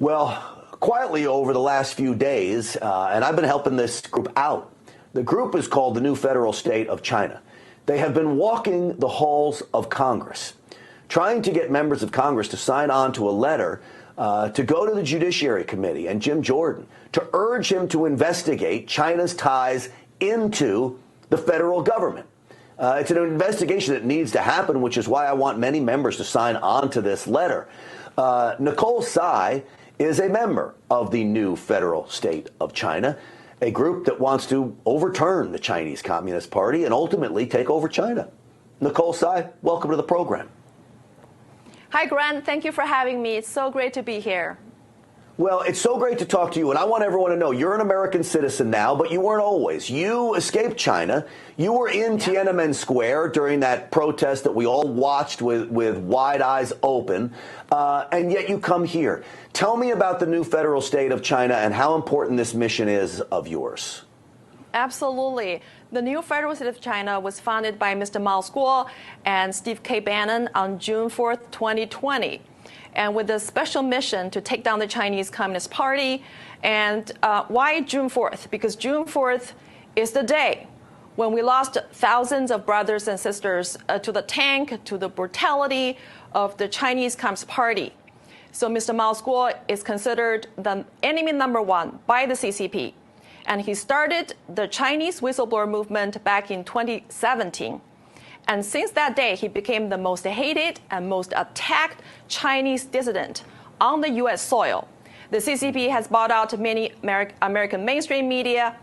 Well, quietly over the last few days, and I've been helping this group out. The group is called the New Federal State of China. They have been walking the halls of Congress, trying to get members of Congress to sign on to a letter to go to the Judiciary Committee and Jim Jordan to urge him to investigate China's ties into the federal government. It's an investigation that needs to happen, which is why I want many members to sign on to this letter. Nicole Tsai is a member of the New Federal State of China, a group that wants to overturn the Chinese Communist Party and ultimately take over China. Nicole Tsai, welcome to the program. Hi, Grant. Thank you for having me. It's so great to be here. Well, it's so great to talk to you, and I want everyone to know you're an American citizen now, but you weren't always. You escaped China. You were in Tiananmen Square during that protest that we all watched with wide eyes open, and yet you come here. Tell me about the New Federal State of China and how important this mission is of yours. Absolutely. The New Federal State of China was founded by Mr. Mao Guo and Steve K. Bannon on June 4th, 2020. And with a special mission to take down the Chinese Communist Party. And why June 4th? Because June 4th is the day when we lost thousands of brothers and sisters to the tank, to the brutality of the Chinese Communist Party. So Mr. Mao Guo is considered the enemy number one by the CCP. And he started the Chinese whistleblower movement back in 2017. And since that day, he became the most hated and most attacked Chinese dissident on the U.S. soil. The CCP has bought out many American mainstream media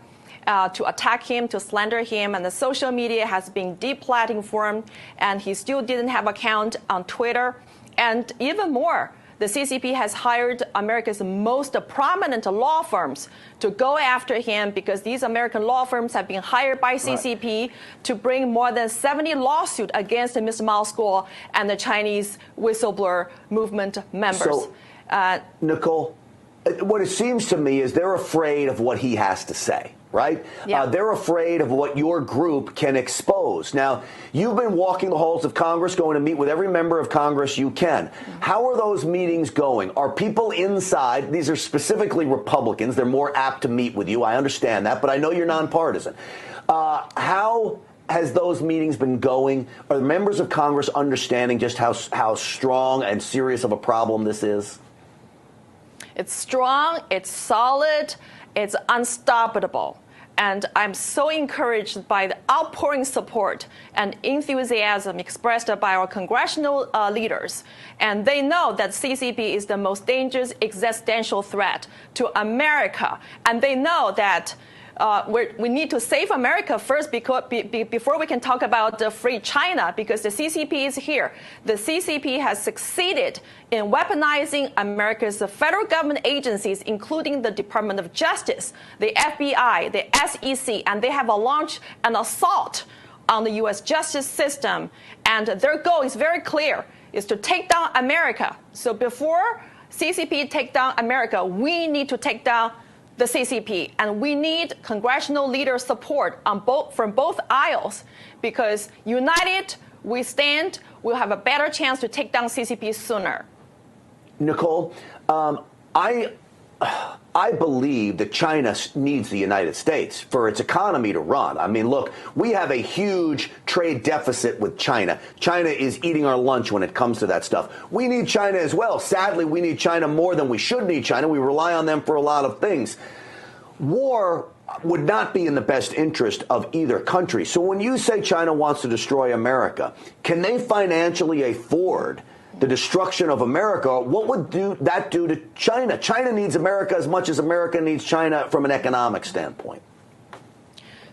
to attack him, to slander him, and the social media has been deplatformed, and he still didn't have an account on Twitter. And even more, the CCP has hired America's most prominent law firms to go after him because these American law firms have been hired by CCP to bring more than 70 lawsuits against Mr. Mao Guo and the Chinese whistleblower movement members. So, Nicole, what it seems to me is they're afraid of what he has to say. Right? Yeah. They're afraid of what your group can expose. Now, you've been walking the halls of Congress, going to meet with every member of Congress you can. How are those meetings going? Are people inside? These are specifically Republicans. They're more apt to meet with you. I understand that, but I know you're nonpartisan. How has those meetings been going? Are the members of Congress understanding just how strong and serious of a problem this is? It's strong, it's solid, it's unstoppable. And I'm so encouraged by the outpouring support and enthusiasm expressed by our congressional leaders. And they know that CCP is the most dangerous existential threat to America. And they know that we need to save America first before we can talk about the free China, because the CCP is here. The CCP has succeeded in weaponizing America's federal government agencies, including the Department of Justice, the FBI, the SEC, and they have launched an assault on the U.S. justice system. And their goal is very clear, is to take down America. So before CCP take down America, we need to take down the CCP, and we need congressional leader support from both aisles, because united we stand, we'll have a better chance to take down CCP sooner. Nicole, I believe that China needs the United States for its economy to run. I mean, look, we have a huge trade deficit with China. China is eating our lunch when it comes to that stuff. We need China as well. Sadly, we need China more than we should need China. We rely on them for a lot of things. War would not be in the best interest of either country. So when you say China wants to destroy America, can they financially afford the destruction of America? What would that do to China? China needs America as much as America needs China from an economic standpoint.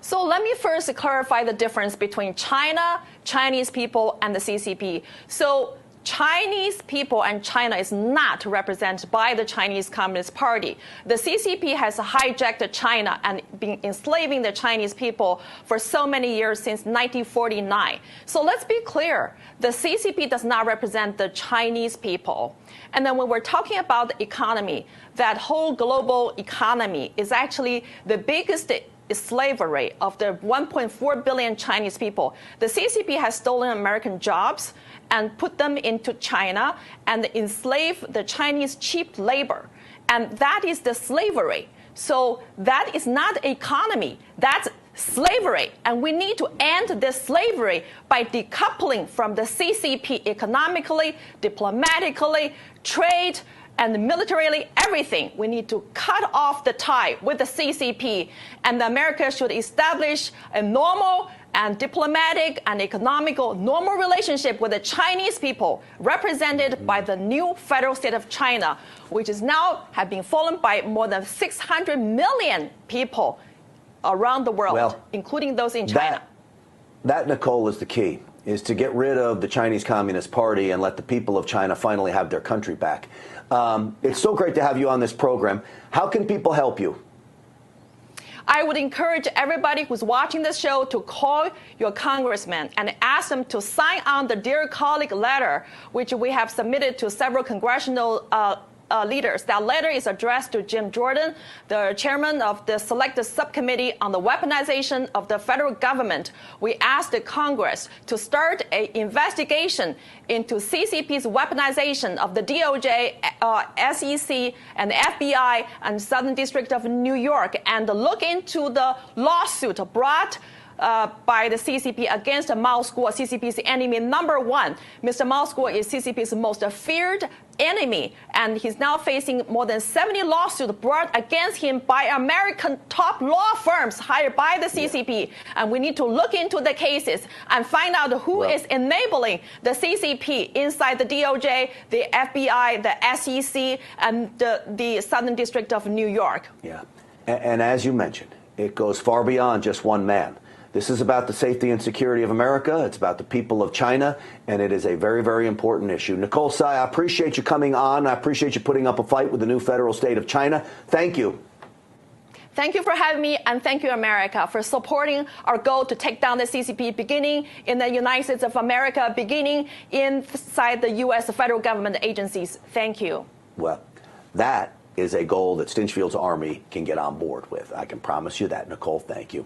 So let me first clarify the difference between China, Chinese people, and the CCP. So Chinese people and China is not represented by the Chinese Communist Party. The CCP has hijacked China and been enslaving the Chinese people for so many years since 1949. So let's be clear. The CCP does not represent the Chinese people. And then when we're talking about the economy, that whole global economy is actually the biggest slavery of the 1.4 billion Chinese people. The CCP has stolen American jobs and put them into China and enslaved the Chinese cheap labor. And that is the slavery. So that is not economy. That's slavery. And we need to end this slavery by decoupling from the CCP economically, diplomatically, trade, and militarily, everything. We need to cut off the tie with the CCP. And America should establish a normal and diplomatic and economical normal relationship with the Chinese people, represented by the new federal state of China, which is now have been followed by more than 600 million people around the world, including those in China. That, Nicole, is the key, is to get rid of the Chinese Communist Party and let the people of China finally have their country back. It's so great to have you on this program. How can people help you? I would encourage everybody who's watching this show to call your congressman and ask them to sign on the Dear Colleague letter, which we have submitted to several congressional leaders. That letter is addressed to Jim Jordan, the chairman of the Select Subcommittee on the Weaponization of the Federal Government. We asked the Congress to start an investigation into CCP's weaponization of the DOJ, SEC, and the FBI and Southern District of New York, and look into the lawsuit brought by the CCP against Mao Skuo, CCP's enemy number one. Mr. Mao Skuo is CCP's most feared enemy, and he's now facing more than 70 lawsuits brought against him by American top law firms hired by the CCP. And we need to look into the cases and find out who is enabling the CCP inside the DOJ, the FBI, the SEC, and the Southern District of New York. Yeah, and as you mentioned, it goes far beyond just one man. This is about the safety and security of America. It's about the people of China, and it is a very, very important issue. Nicole Tsai, I appreciate you coming on. I appreciate you putting up a fight with the new federal state of China. Thank you. Thank you for having me, and thank you, America, for supporting our goal to take down the CCP, beginning in the United States of America, beginning inside the U.S. federal government agencies. Thank you. Well, that is a goal that Stinchfield's Army can get on board with. I can promise you that. Nicole, thank you.